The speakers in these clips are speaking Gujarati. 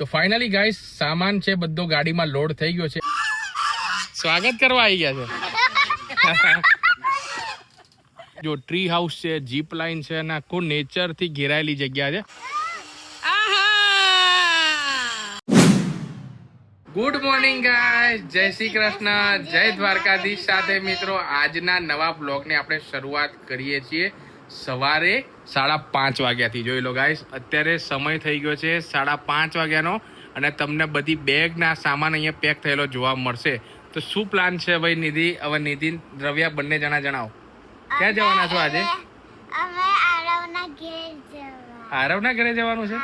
તો ફાઇનલી ગાઈસ સામાન છે બધો ગાડીમાં લોડ થઈ ગયો છે. સ્વાગત કરવા આવી ગયા છે. જો ટ્રી હાઉસ છે, જીપ લાઇન છે અને આખું નેચર થી ઘેરાયેલી જગ્યા છે. ગુડ મોર્નિંગ ગાઈસ, જય શ્રી કૃષ્ણ, જય દ્વારકાધીશ. સાથે મિત્રો આજના નવા બ્લોગની આપણે શરૂઆત કરીએ છીએ સવારે 5:30 વાગ્યાથી. જોઈ લો ગાઈસ, અત્યારે સમય થઈ ગયો છે 5:30 વાગ્યાનો અને તમને બધી બેગના સામાન અહીંયા પેક થયેલો જોવા મળશે. તો શું પ્લાન છે ભાઈ નિધિ? હવે નિધિ દ્રવ્યા બંને જણા જણાવો, ક્યાં જવાના છો આજે? અમે આરવના ઘરે જવા. આરવના ઘરે જવાનું છે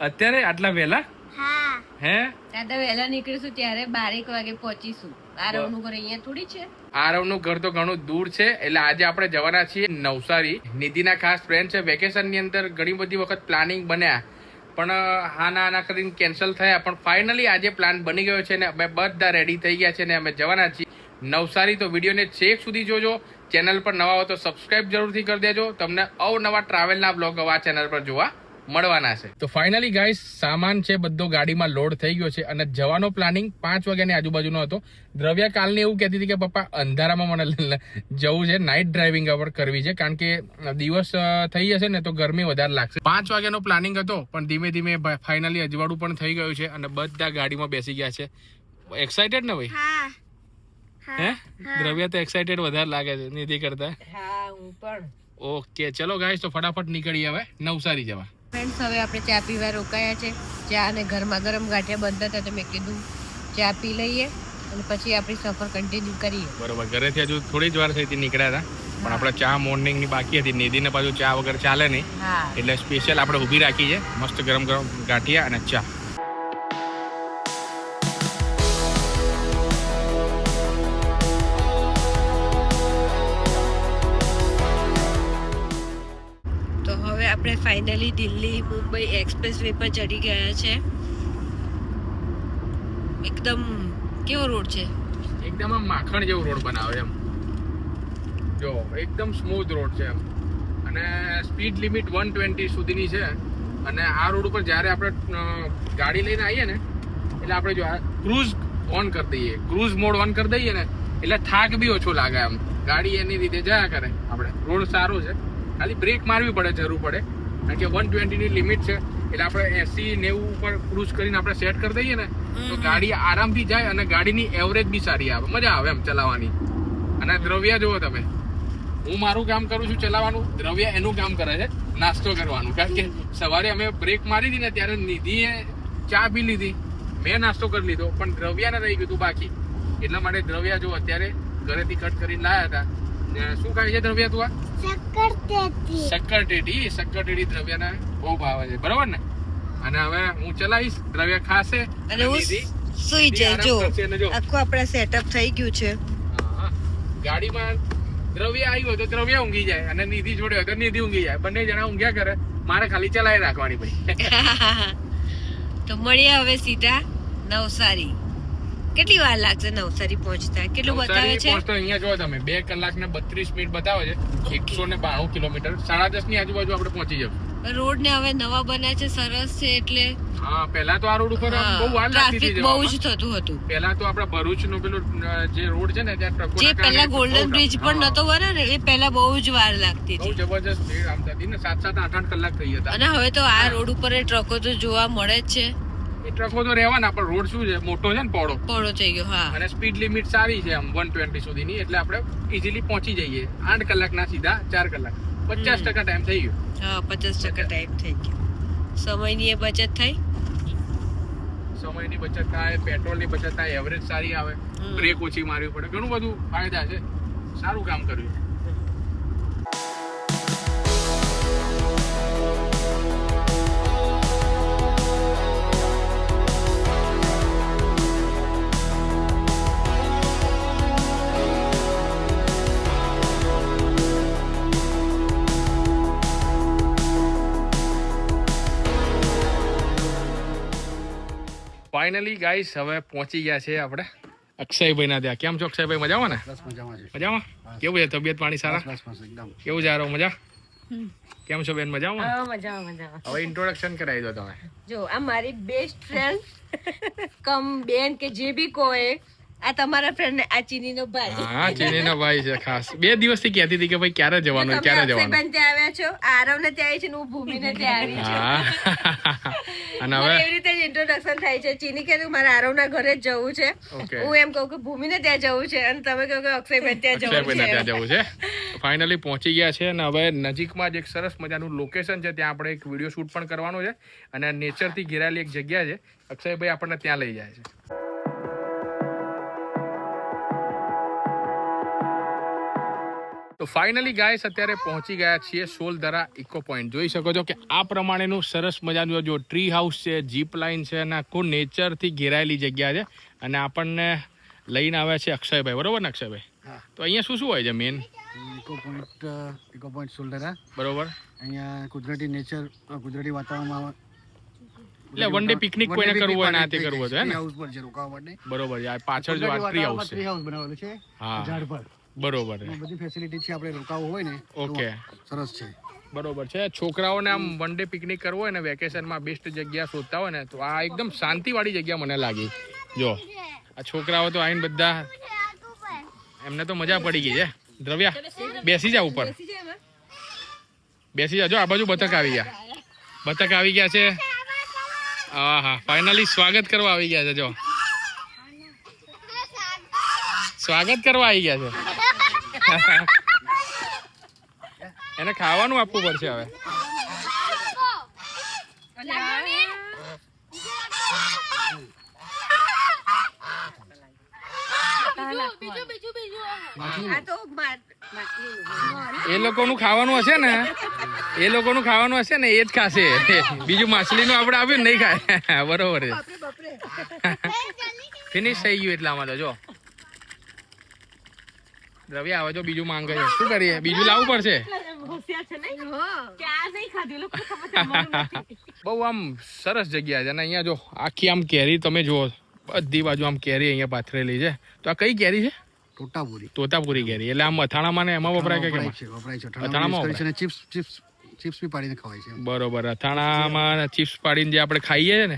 અત્યારે આટલા વહેલા? હા. હે, દાદા વહેલા નીકળીશું ત્યારે 12 વાગે પહોંચીશું. આરવનું ઘર અહીંયા થોડી છે. આરવનું ઘર તો ઘણું દૂર છે, એટલે આજે આપણે જવાના છીએ નવસારી. નિધિના ખાસ ફ્રેન્ડ છે. વેકેશનની અંદર ઘણી બધી વખત પ્લાનિંગ બન્યા પણ આના કરીને કેન્સલ થયા, પણ ફાઇનલી આજે પ્લાન બની ગયો છે ને અમે બધા રેડી થઈ ગયા છે ને અમે જવાના છીએ નવસારી. તો વિડીયોને છેક સુધી જોજો. ચેનલ પર નવા હો તો સબસ્ક્રાઇબ જરૂરથી કરી દેજો. તમને અવનવા ટ્રાવેલના બ્લોગ આ ચેનલ પર જોવા મળવાના છે. તો ફાઇનલી ગાઈસ સામાન છે બધો ગાડીમાં લોડ થઈ ગયો છે અને જવાનો પ્લાનિંગ 5 વાગ્યાની આજુબાજુનો હતો. દ્રવ્યા કાલની એવું કહેતી હતી કે પપ્પા અંધારામાં મને જવું છે, નાઇટ ડ્રાઇવિંગ અવર કરવી છે, કારણ કે દિવસ થઈ જશે ને તો ગરમી વધારે લાગશે. 5 વાગ્યાનો પ્લાનિંગ હતો પણ ધીમે ધીમે ફાઇનલી અજવાળું પણ થઈ ગયું છે અને બધા ગાડીમાં બેસી ગયા છે. એક્સાઇટેડ ને ભાઈ? હા. હે દ્રવ્યા તો એક્સાઇટેડ વધારે લાગે છે નિધિ કરતા. હા, હું પણ. ઓકે ચલો ગાઈસ, તો ફટાફટ નીકળીએ હવે નવસારી જવા. ફ્રેન્ડ્સ, હવે આપણે ચા પીવા રોકાયા છે. ચા અને ગરમા ગરમ ગાંઠિયા બંધ હતા તો મેં કીધું ચા પી લઈએ અને પછી આપણી સફર કન્ટિન્યુ કરીએ. બરોબર, ઘરેથી હજુ થોડી જ વાર થઈ નીકળ્યા હતા પણ આપણે ચા મોર્નિંગની બાકી હતી. નિધિને પાછું ચા વગર ચાલે નહીં, હા, એટલે સ્પેશિયલ આપણે ઊભી રાખી છે મસ્ત ગરમ ગરમ ગાંઠિયા અને ચા. તો હવે આપણે finally Delhi Mumbai express way પર ચડી ગયા છે. એકદમ કેવો રોડ છે? એકદમ આમ માખણ જેવો રોડ બનાવે એમ. જો એકદમ સ્મૂથ રોડ છે એમ અને સ્પીડ લિમિટ 120 સુધીની છે. અને આ રોડ ઉપર જ્યારે આપણે ગાડી લઈને આવીએ ને એટલે આપણે જો ક્રૂઝ ઓન કરી દઈએ, ક્રૂઝ મોડ ઓન કરી દઈએ ને એટલે થાક બી ઓછો લાગે એમ. ગાડી એની રીતે જયા કરે. આપણે રોડ સારો છે, ખાલી બ્રેક મારવી પડે, જરૂર પડે, કારણ કે 120 ની લિમિટ છે. એટલે આપણે 80-90 ઉપર ક્રૂઝ કરીને આપણે સેટ કરી દઈએ ને તો ગાડી આરામથી જાય અને ગાડીની એવરેજ બી સારી આવે, મજા આવે એમ ચલાવવાની. અને દ્રવ્યા જુઓ તમે, હું મારું કામ કરું છું ચલાવવાનું, દ્રવ્યા એનું કામ કરે છે નાસ્તો કરવાનું. કારણ કે સવારે અમે બ્રેક મારી હતી ને ત્યારે નિધિએ ચા પી લીધી, મેં નાસ્તો કરી લીધો, પણ દ્રવ્યાને રહી ગયું બાકી. એટલા માટે દ્રવ્યા જો અત્યારે ઘરેથી કટ કરીને લાયા હતા. શું ખાય છે દ્રવ્યા તું? આ શક્કર ટેટી દ્રવ્યાને બહુ ભાવે છે, બરોબર ને? અને હવે હું ચલાવીશ, દ્રવ્યા ખાશે અને હું સુઈ જાય. જો આખું આપણા સેટઅપ થઈ ગયું છે. ગાડીમાં દ્રવ્યા આવી હોય તો દ્રવ્યા ઊંઘી જાય અને નિધિ જોડે હોય તો નિધિ ઊંઘી જાય. બંને જણા ઊંઘ્યા કરે, મારે ખાલી ચલાવી રાખવાની ભાઈ. તો મળીએ હવે સીધા નવસારી. કેટલી વાર લાગશે નવસારી પહોંચતા? કેટલું બતાવે છે? અહીંયા જો તમે 2 કલાક ને 32 મિનિટ બતાવે છે. 192 કિલોમીટર, 10:30 ની આજુબાજુ આપણે પહોંચી જશું. રોડ ને હવે નવા બન્યા છે, સરસ છે, એટલે હા પહેલા તો આ રોડ ઉપર બહુ વાર લાગતી હતી ટ્રાફિક બહુ જ થતું હતું. પહેલા તો આપડા ભરૂચ નું પેલું જે રોડ છે ને ત્યાં ટ્રકો જે પહેલા ગોલ્ડન બ્રિજ પણ નતો બન્યો ને, એ પહેલા બહુ જ વાર લાગતી બહુ હતી. જબરજસ્ત ભીડ આમ થતી ને, 7-7, 8-8 કલાક થઈ હતા. અને હવે તો આ રોડ ઉપર એ ટ્રકો તો જોવા મળે જ છે. એ ટ્રકો તો રહેવાના, પણ રોડ શું છે, મોટો છે ને, પહોળો થઈ ગયો. હા, અને સ્પીડ લિમિટ સારી છે આમ 120 સુધીની, એટલે આપણે ઇઝીલી પહોંચી જઈએ. 8 કલાકના સીધા 4 કલાક, 50% ટાઈમ થઈ ગયો. હા, 50% ટાઈમ થઈ ગયો. સમયની એ બચત થઈ, સમયની બચત થાય, પેટ્રોલની બચત થાય, એવરેજ સારી આવે, બ્રેક ઓછી મારવી પડે, ઘણું બધું ફાયદા છે. સારું કામ કર્યું. ફાઇનલી ગાઈસ હવે પહોંચી ગયા છે આપણે અક્ષયભાઈ ના ત્યાં. કેમ છો અક્ષયભાઈ? મજામાં ને? મજામાં. કેવું છે તબિયત પાણી? સારા. કેવું છે? મજા? કેમ છો બેન, મજામાં? હા, મજામાં. હવે ઇન્ટ્રોડક્શન કરાવી દો તમે. જો આ મારી બેસ્ટ ફ્રેન્ડ કમ બેન કે જે બી કોઈ, આ તમારા ફ્રેન્ડ ને આ ચીનીનો ભાઈ. હા, ચીનીનો ભાઈ છે ખાસ. 2 દિવસથી કહેતી હતી કે ભાઈ ક્યારે જવાનું, ક્યારે જવાનું. અક્ષયબેન ત્યાં આવ્યા છો, આરવ ને ત્યાં આવી છે ને હું ભૂમિને ત્યાં આવી છું. હા. અને મારે હવે એવી રીતે જ ઇન્ટ્રોડક્શન થાય છે. ચીની કહે મારે આરવના ઘરે જ જવું છે, ઓકે, હું એમ કહું કે ભૂમિને ત્યાં જવું છે, અને તમે કહો કે અક્ષયબેન ત્યાં જવું અક્ષયબેન ત્યાં છે. જવું છે. ફાઇનલી પહોંચી ગયા છે અને હવે નજીકમાં જ એક સરસ મજાનું લોકેશન છે, ત્યાં આપણે એક વિડીયો શૂટ પણ કરવાનો છે અને નેચરથી ઘેરાયેલી એક જગ્યા છે. અક્ષયભાઈ આપણને ત્યાં લઈ જાય છે. તો ફાઇનલી ગાઈસ અત્યારે પહોંચી ગયા છીએ સોલધરા ઇકો પોઈન્ટ. જોઈ શકો છો કે આ પ્રમાણેનું સરસ મજાનું જો ટ્રી હાઉસ છે, જીપ લાઇન છે અને આખું નેચરથી ઘેરાયેલી જગ્યા છે અને આપણને લઈને આવ્યા છે અક્ષયભાઈ, બરોબર ને અક્ષયભાઈ? તો અહીંયા શું શું હોય છે મેન? ઇકો પોઈન્ટ સોલધરા, બરોબર. અહીંયા કુદરતી નેચર, કુદરતી વાતાવરણમાં એટલે વન ડે પિકનિક કોઈને કરવું હોય ને તે કરવું હોય, હાઉસ પર છે રોકાવા માટે. બરોબર. આ પાછળ જો આ ટ્રી હાઉસ ટ્રી છે, હાઉસ બનાવેલું છે હા, ઝાડ પર. બરોબર. બધી ફેસિલિટી છે, આપણે રોકાવું હોય ને ઓકે, સરસ છે. બરોબર છે. છોકરાઓને આમ વન ડે પિકનિક કરવું હોય ને વેકેશનમાં બેસ્ટ જગ્યા શોધતા હોય ને તો આ એકદમ શાંતિવાળી જગ્યા મને લાગી. જો આ છોકરાઓ તો આવીને બધા, એમને તો મજા પડી ગઈ છે. દ્રવ્યા બેસી જા ઉપર, બેસી જા. જો આ બાજુ બતક આવી ગયા, બતક આવી ગયા છે. હા હા, ફાઇનલી સ્વાગત કરવા આવી ગયા છે. જો સ્વાગત કરવા આવી ગયા છે. એને ખાવાનું આપવું પડશે હવે. એ લોકોનું ખાવાનું હશે ને, એ લોકોનું ખાવાનું હશે ને એ જ ખાશે. બીજું માછલીનું આપણે આપ્યું નહીં ખાય. બરોબર છે. ફિનિશ થઈ ગયું એટલામાં તો. જો દ્રવ્ય આવે જો બીજું માંગે છે, શું કરીએ? બીજું લાવવું પડશે. બહુ આમ સરસ જગ્યા છે અને અહીંયા જો આખી આમ કેરી તમે જુઓ, બધી બાજુ આમ કેરી અહીંયા પાથરેલી છે. તો આ કઈ કેરી છે? તોતાપુરી. તોતાપુરી કેરી. એટલે આમ અથાણામાં ને એમાં વપરાય કે કેમ? વપરાય છે. અથાણામાં વપરાય છે અને ચિપ્સ બી પાડીને ખવાય છે. બરોબર. અથાણામાં ચિપ્સ પાડીને જે આપણે ખાઈએ છે ને,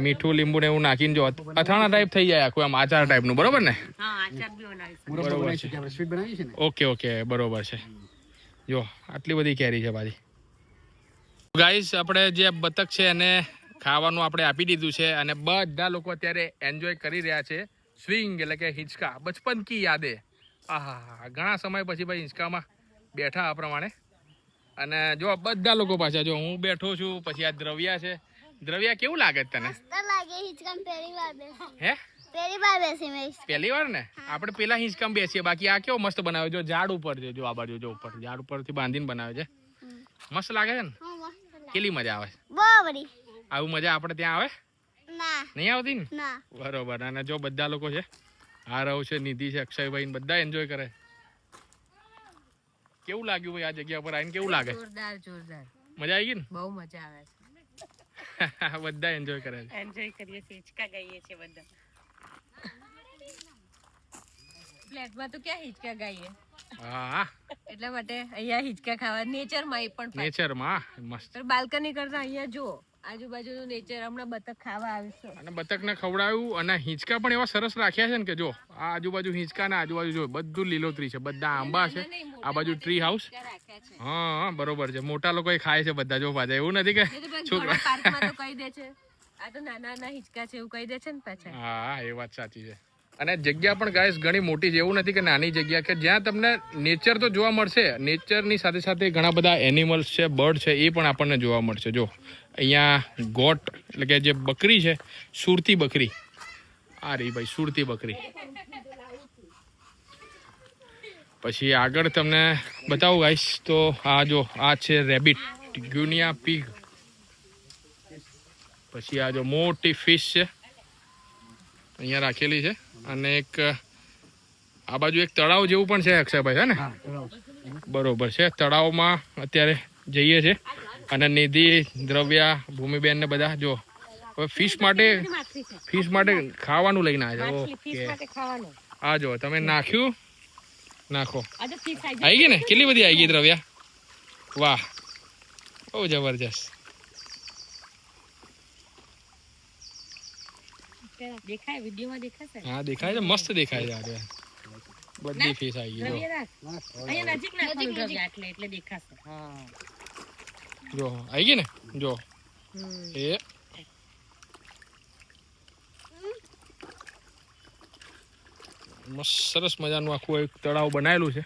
મીઠું લીંબુ ને એવું નાખીને જો અથાણા ટાઈપ થઈ જાય આખું, આમ આચાર ટાઈપનું, બરોબર ને? મુરબ્બો બનાવી છે, આપણે સ્વીટ બનાવીએ છીએ ને. ઓકે ઓકે, બરોબર છે. જો આટલી બધી કેરી છે પાછી. ગાઈસ આપણે જે બતક છે એને ખાવાનું આપણે આપી દીધું છે અને બધા લોકો અત્યારે એન્જોય કરી રહ્યા છે. સ્વિંગ એટલે કે હિંચકા, બચપન કી યાદે. આહા, ઘણા સમય પછી ભાઈ હિંચકામાં બેઠા આ પ્રમાણે. અને જો બધા લોકો પાછા, જો હું બેઠો છું, પછી આ દ્રવ્યા છે. દ્રવ્યા કેવું લાગે તને? હે, પહેલી વાર ને? આપણે પેલા હિંચકામાં બેસીએ, બાકી આ કેવો મસ્ત બનાવ્યો. જો ઝાડ ઉપર છે, જો આ બાજુ જો ઉપર ઝાડ ઉપરથી બાંધીને બનાવ્યો છે. મસ્ત લાગે છે ને? કેટલી મજા આવે? આવું મજા આપણે ત્યાં આવે? નહીં આવતી ને? બરોબર. અને જો બધા લોકો છે, આ રહો છે, નિધિ છે, અક્ષયભાઈ, બધા એન્જોય કરે. કેવું લાગ્યું ભાઈ આ જગ્યા પર આવીને? કેવું લાગે? જોરદાર જોરદાર. મજા આવી ગઈ ને? બહુ મજા આવે છે. બધા એન્જોય કરે છે. એન્જોય કરીએ છીએ, હિંચકા ગાઈએ છીએ બધા. ફ્લેટમાં તો ક્યાં હિંચકા ગાઈએ, હા, એટલા માટે અહીંયા હિંચકા ખાવા નેચરમાં. એ પણ નેચરમાં મસ્ત. બાલ્કની કરતા અહીંયા જો આજુબાજુનું નેચર. હમણાં બતક ખાવા આવીશું અને બતકને ખવડાવ્યું અને હિંચકા પણ એવા સરસ રાખ્યા છે ને કે જો આ આજુબાજુ હિંચકા ને આજુબાજુ જો બધું લીલોતરી છે, બધા આંબા છે, આ બાજુ ટ્રી હાઉસ. હા બરોબર છે. મોટા લોકો ખાય છે બધા, જો પાછા એવું નથી કે છોકરા પાર્કમાં તો કહી દે છે આ તો નાના નાના હિંચકા છે એવું કહી દે છે ને પાછા. હા, એ વાત સાચી છે. અને જગ્યા પણ ગાઈસ ઘણી મોટી છે, એવું નથી કે નાની જગ્યા, કે જ્યાં તમને નેચર તો જોવા મળશે, નેચરની સાથે સાથે ઘણા બધા એનિમલ્સ છે, બર્ડ છે, એ પણ આપણને જોવા મળશે. જો અહીંયા ગોટ એટલે કે જે બકરી છે, સુરતી બકરી, આ રહી ભાઈ સુરતી બકરી. પછી આગળ તમને બતાવું ગાઈસ તો આ જો આ છે રેબિટ, ગ્યુનિયા પીગ. પછી આ જો મોટી ફિશ છે અહીંયા રાખેલી છે. અને એક આ બાજુ એક તળાવ જેવું પણ છે અક્ષયભાઈ, છે ને? બરોબર છે. તળાવમાં અત્યારે જઈએ છે અને નિધિ, દ્રવ્યા, ભૂમિબેન ને બધા જો હવે ફિશ માટે ખાવાનું લઈને આવ્યા છે. ઓકે, આ જો તમે નાખ્યું, નાખો. આવી ગઈ ને? કેટલી બધી આવી ગઈ દ્રવ્યા? વાહ, બહુ જબરજસ્ત. દેખાય વિડીયોમાં દેખાશે. હા દેખાય છે, મસ્ત દેખાય છે. આજે બધી ફિશ આવી ગઈ અહીંયા નજીક નાખવાનું રવ્યા એટલે દેખાશે. જો આવી ગઈ ને, જો એ મસ્ત સરસ મજાનું આખું એક તળાવ બનાવેલું છે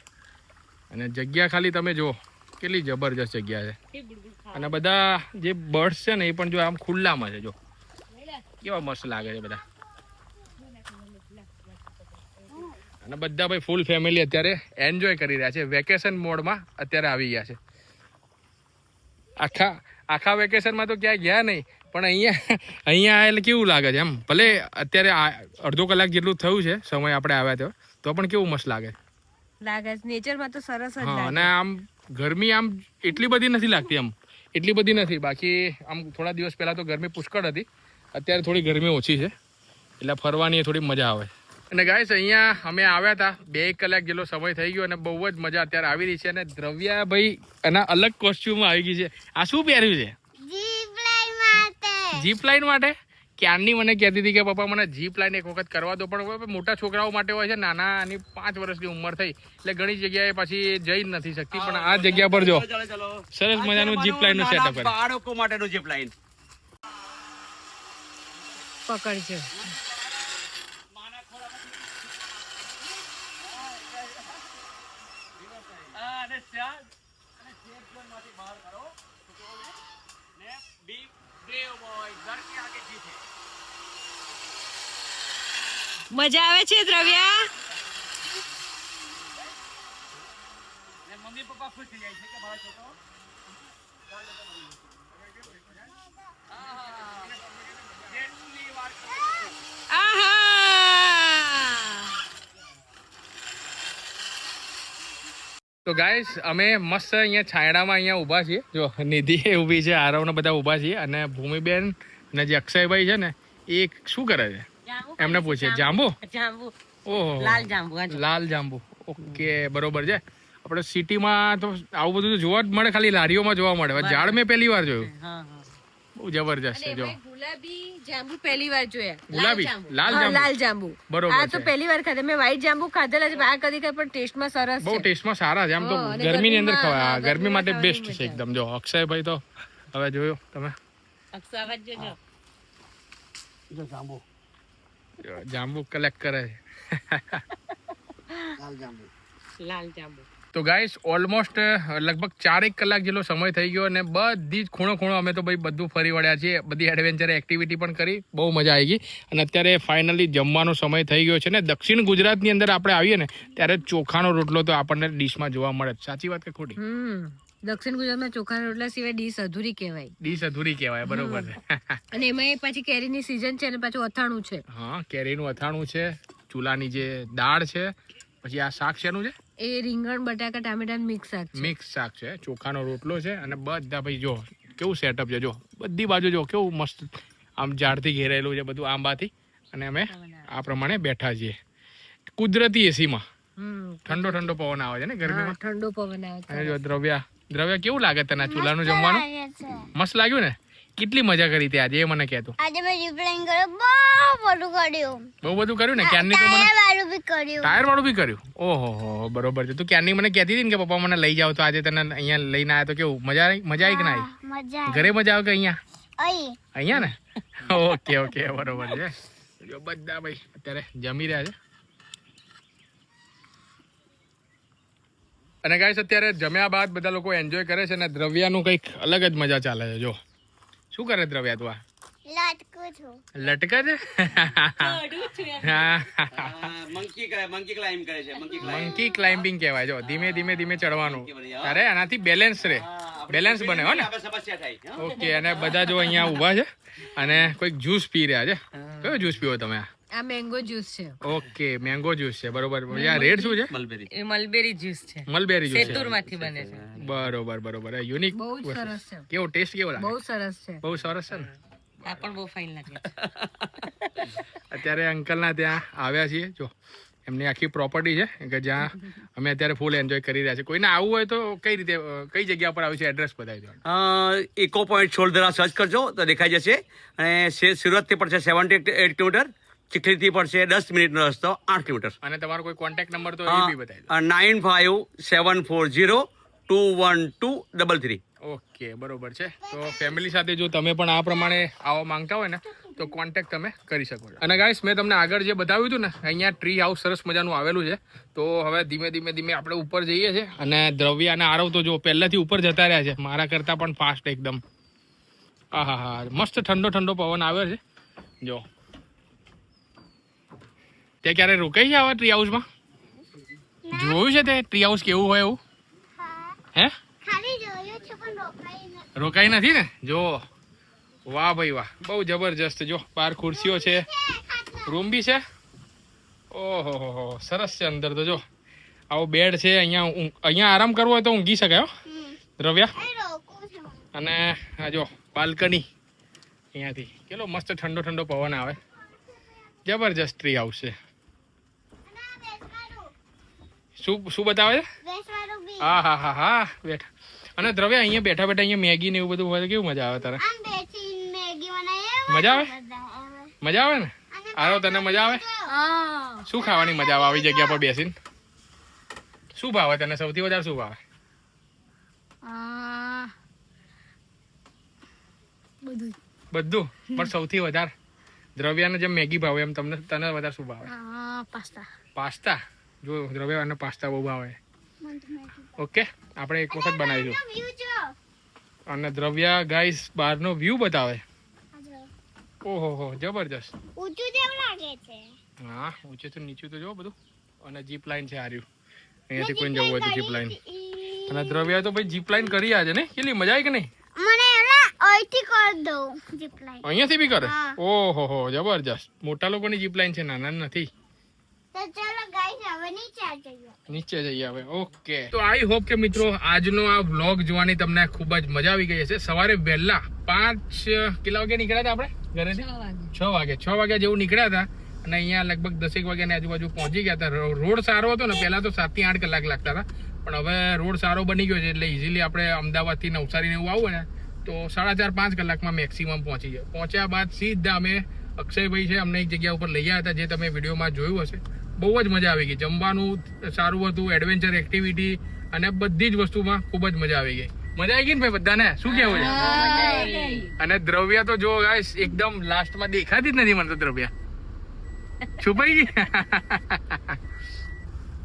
અને જગ્યા ખાલી તમે જુઓ કેટલી જબરજસ્ત જગ્યા છે. અને બધા જે બર્ડ્સ છે ને એ પણ જો આમ ખુલ્લામાં છે, જો કેવા મસ્ત લાગે છે બધા. અને બધા ભાઈ ફૂલ ફેમિલી અત્યારે એન્જોય કરી રહ્યા છે, વેકેશન મોડમાં અત્યારે આવી ગયા છે. આખા વેકેશનમાં તો ક્યાંય ગયા નહીં, પણ અહીંયા એટલે કેવું લાગે છે એમ. ભલે અત્યારે અડધો કલાક જેટલું થયું છે સમય આપણે આવ્યા તો પણ કેવું મસ્ત લાગે નેચરમાં તો સરસ જ હા. લાગે. અને આમ ગરમી આમ એટલી બધી નથી લાગતી, આમ એટલી બધી નથી. બાકી આમ થોડા દિવસ પહેલા તો ગરમી પુષ્કળ હતી, અત્યારે થોડી ગરમી ઓછી છે એટલે ફરવાની થોડી મજા આવે. અને ગાઈસ અહીંયા અમે આવ્યા હતા 2 કલાક જેટલો સમય થઈ ગયો અને બહુ જ મજા અત્યારે આવી રહી છે. અને દ્રવ્યા ભાઈ એના અલગ કોસ્ટ્યુમમાં આવી ગઈ છે. આ શું પહેર્યું છે? જીપ લાઈન માટે. ક્યારની મને કહેતી હતી કે પપ્પા મને જીપ લાઈન એક વખત કરવા દો, પણ મોટા છોકરાઓ માટે હોય છે, નાના આની 5 વર્ષની ઉંમર થઈ એટલે ઘણી જગ્યાએ પછી જઈ જ નથી શકતી. પણ આ જગ્યા પર જો સરસ મજાનું જીપ લાઈન નું સેટઅપ કરે. બાળકો માટેનું જીપ લાઈન પકડજો. મજા આવે છે દ્રવ્યા? મમ્મી પપ્પા ખુશ થઈ જાય છે કે મારા છોકરો તો ગાઈસ અમે મસ્ત અહીંયા છાયડામાં અહીંયા ઊભા છીએ. જો નિધિ ઊભી છે, આરવને બધા ઊભા છીએ. અને ભૂમિબેન અને જે અક્ષયભાઈ છે ને એ શું કરે છે એમને પૂછીએ. જાંબુ? ઓહો, લાલ જાંબુ. ઓકે, બરોબર છે. આપણે સિટીમાં તો આવું બધું જોવા જ મળે, ખાલી લારીઓમાં જોવા મળે. ઝાડ મેં પહેલી વાર જોયું, બહુ જબરજસ્ત છે. જો ગુલાબી જાંબુ પહેલી વાર જોયા. ગુલાબી લાલ જાંબુ બરોબર. આ તો પહેલી વાર ખાધા. મેં વ્હાઈટ જાંબુ ખાધેલા છે, આ કદી પણ ટેસ્ટમાં સરસ છે. બહુ ટેસ્ટમાં સારા છે. આમ તો ગરમીની અંદર ખવાય, ગરમી માટે બેસ્ટ છે એકદમ. જો અક્ષયભાઈ તો હવે જોયો તમે, જાંબુ કલેક્ટ કરે છે. લાલ જાંબુ. તો ગાઈસ ઓલમોસ્ટ લગભગ 4 કલાક જેટલો સમય થઈ ગયો અને બધી જ ખૂણો અમે તો ભાઈ બધું ફરી વળ્યા છીએ. બધી એડવેન્ચર એક્ટિવિટી પણ કરી, બહુ મજા આવી ગઈ. અને અત્યારે ફાઇનલી જમવાનો સમય થઈ ગયો છે. ને દક્ષિણ ગુજરાતની અંદર આપણે આવીએ ને ત્યારે ચોખાનો રોટલો તો આપણને ડીશમાં જોવા મળે. સાચી વાત કે ખોટી? દક્ષિણ ગુજરાતમાં ચોખાના રોટલા સિવાય ડીશ અધૂરી કહેવાય. ડીશ અધૂરી કહેવાય, બરોબર. અને એમાં પાછી કેરીની સીઝન છે અને પાછું અથાણું છે. હા, કેરીનું અથાણું છે, ચૂલાની જે દાળ છે, પછી આ શાક શેનું છે? એ રીંગણ બટાકા ટામેટાનું મિક્સ શાક છે. મિક્સ શાક છે, ચોખાનો રોટલો છે અને બધા ભાઈ જો કેવું સેટઅપ છે. જો બધી બાજુ જો કેવું મસ્ત આમ ઝાડથી ઘેરાયેલું છે બધું, આંબાથી. અને અમે આ પ્રમાણે બેઠા છીએ કુદરતી એસીમાં. ઠંડો ઠંડો પવન આવે છે ને ગરમીમાં. ઠંડો પવન આવે છે. અને જો દ્રવ્યા કેવું લાગે તને ચૂલાનું જમવાનું? મસ્ત લાગ્યું ને? કેટલી મજા કરી તે આજે, એ મને કહેતો. આજે મેં જીપ લાઈન કર્યો, બહુ બધું કર્યું ને ક્યારની તો મને વાળું બી કર્યું. ટાયર વાળું બી કર્યું. ઓહો હો, બરોબર છે. તું ક્યારની મને કહેતી હતી ને કે પપ્પા મને લઈ જાવ, તો આજે તને અહીંયા લઈને આવ્યા તો કેવું મજા આવી કે ના આવી? મજા ઘરે મજા આવે કે અહીંયા? અહીં ને? ઓકે બરોબર છે. જો બધા ભાઈ અત્યારે જમી રહ્યા છે. અને ગાઈસ અત્યારે જમ્યા બાદ બધા લોકો એન્જોય કરે છે અને દ્રવ્યાનું કંઈક અલગ જ મજા ચાલે છે. જો શું કરે દ્રવ્યા તું? આ લટકે છે. મંકી ક્લાઇમ્બિંગ કહેવાય. જો ધીમે ધીમે ચડવાનું. અરે આનાથી બેલેન્સ બને હો ને. ઓકે. અને બધા જો અહીંયા ઊભા છે અને કોઈક જ્યુસ પી રહ્યા છે. કયો જ્યુસ પીવો તમે? આ મેંગો જ્યુસ છે. ઓકે, મેંગો જ્યુસ છે, બરોબર. આ રેડ શું છે? મલબેરી જ્યુસ છે. મલબેરી જ્યુસ સેતુરમાંથી બને છે. બરોબર. યુનિક. બહુ જ સરસ છે. કેવો ટેસ્ટ કેવો લાગે? બહુ સરસ છે. બહુ સરસ છે ને? આ પણ બહુ ફાઇન લાગે છે. અત્યારે અંકલના ત્યાં આવ્યા છીએ. જો એમની આખી પ્રોપર્ટી છે કે જ્યાં અમે અત્યારે ફૂલ એન્જોય કરી રહ્યા છીએ. કોઈને આવવું હોય તો કઈ રીતે કઈ જગ્યા પર આવ્યું છે એડ્રેસ બતાવી દો. ઇકો પોઈન્ટ છોલધરા સર્ચ કરજો તો દેખાઈ જશે. અને સુરતથી પડશે 78 કિલોમીટર, ચીખલીથી પડશે 10 મિનિટનો રસ્તો, 8 કિલોમીટર. અને તમારો કોઈ કોન્ટેક્ટ નંબર તો એ બી બતાવી દો. 9574021233. ઓકે, બરોબર છે. તો ફેમિલી સાથે જો તમે પણ આ પ્રમાણે આવવા માંગતા હોય ને તો કોન્ટેક્ટ તમે કરી શકો છો. અને ગાઈસ મેં તમને આગળ જે બતાવ્યું હતું ને અહીંયા ટ્રી હાઉસ સરસ મજાનું આવેલું છે. તો હવે ધીમે ધીમે આપણે ઉપર જઈએ છીએ. અને દ્રવ્ય અને આરવ તો જો પહેલાથી ઉપર જતા રહ્યા છે, મારા કરતાં પણ ફાસ્ટ એકદમ. હા, મસ્ત ઠંડો પવન આવે છે. જો તે ક્યારે રોકાઈ છે આવા ટ્રી હાઉસમાં? જોયું છે તે ટ્રી હાઉસ કેવું હોય એવું? હે, ખાલી જોયું છે પણ રોકાઈ નથી. રોકાઈ નથી ને? જો વાહ ભાઈ વાહ, બહુ જબરજસ્ત. જો બહાર ખુરશીઓ છે, રૂમ બી છે. ઓહો સરસ છે. અંદર તો જો આવો બેડ છે. અહીંયા આરામ કરવો હોય તો ઊંઘી શકાય. દ્રવ્યા. રોકું છું. અને આ જો બાલ્કની, અહીંયાથી કેટલો મસ્ત ઠંડો પવન આવે. જબરજસ્ત ટ્રી હાઉસ છે. શું બતાવે છે? બેસવાનું બી. હા બેઠા. અને દ્રવ્ય અહીંયા બેઠા અહીંયા મેગી ને એવું બધું હોય તો કેવું મજા આવે તારે? આમ બેસીને મેગી બનાવીએ. મજા આવે? મજા આવે ને? આરો તને મજા આવે? શું ખાવાની મજા આવે આવી જગ્યા પર બેસીને? શું ભાવે તને સૌથી વધારે? શું ભાવે? બધું પણ સૌથી વધારે દ્રવ્યાને જેમ મેગી ભાવે એમ તને વધારે શું ભાવે? પાસ્તા. જો દ્રવ્યાને પાસ્તા બહુ ભાવે. ઓકે, આપણે એક વખત બનાવીશું. અને દ્રવ્યા ગાઈસ બહારનો વ્યૂ બતાવે. ઓહો જબરજસ્ત. ઊંચું જેમ લાગે છે. હા, ઊંચે તો નીચું તો જો બધું. અને જીપ લાઈન છે આર્યું. અહીંયાથી કોઈ જવું હોય તો જીપ લાઈન. અને દ્રવ્યા તો ભાઈ જીપ લાઈન કરી આજે ને? કેટલી મજા આવી કે નહીં? મને અહીંથી કરી દઉં જીપ લાઈન. અહીંયાથી બી કરે? હા. ઓહો જબરજસ્ત. મોટા લોકોની જીપ લાઈન છે, નાના નથી. તો ચાલો ગાઈસ હવે નીચે જઈએ હવે. ઓકે, તો આઈ હોપ કે મિત્રો આજનો આ વ્લોગ જોવાની તમને ખૂબ જ મજા આવી ગઈ હશે. સવારે વહેલા 5 કેટલા વાગે નીકળ્યા હતા આપણે ઘરેથી? 6 વાગ્યા જેવું નીકળ્યા હતા. અને અહીંયા લગભગ 10 વાગ્યાની આજુબાજુ પહોંચી ગયા હતા. રોડ સારો હતો ને, પહેલા તો 7 થી 8 કલાક લાગતા હતા, પણ હવે રોડ સારો બની ગયો છે એટલે ઇઝીલી આપણે અમદાવાદથી નવસારીને એવું આવું ને તો 4.5-5 કલાકમાં મેક્સિમમ પહોંચી જાય. પહોંચ્યા બાદ સીધા અમે અક્ષયભાઈ છે અમને એક જગ્યા ઉપર લઈ આવ્યા હતા, જે તમે વિડીયોમાં જોયું હશે. બહુ જ મજા આવી ગઈ. જમવાનું સારું હતું, એડવેન્ચર એક્ટિવિટી અને બધી જ વસ્તુમાં ખૂબ જ મજા આવી ગઈ. મજા આવી ગઈ ને ભાઈ બધાને? શું કેવું છે? અને દ્રવ્ય તો જો ગાઈસ એકદમ લાસ્ટમાં દેખાતી જ નથી મને તો. દ્રવ્ય છુપાઈ ગઈ.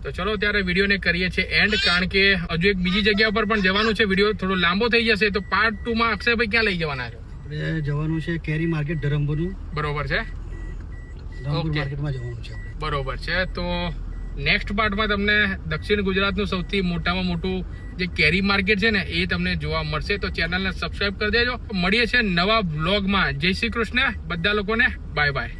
તો ચલો ત્યારે વિડીયોને કરીએ છીએ એન્ડ, કારણ કે હજુ એક બીજી જગ્યા પર પણ જવાનું છે. વિડીયો થોડો લાંબો થઈ જશે તો પાર્ટ 2 માં અક્ષયભાઈ ક્યાં લઈ જવાના છો? આપણે જવાનું છે કેરી માર્કેટ ધરમપુરનું. બરોબર છે. ધરમપુર માર્કેટમાં જવાનું છે આપણે. બરોબર છે. તો નેક્સ્ટ પાર્ટમાં તમને દક્ષિણ ગુજરાતનું સૌથી મોટામાં મોટું જે કેરી માર્કેટ છે ને એ તમને જોવા મળશે. તો ચેનલને સબસ્ક્રાઇબ કરી દેજો. મળીએ છીએ નવા વ્લોગમાં. જય શ્રી કૃષ્ણ બધા લોકોને. Bye bye.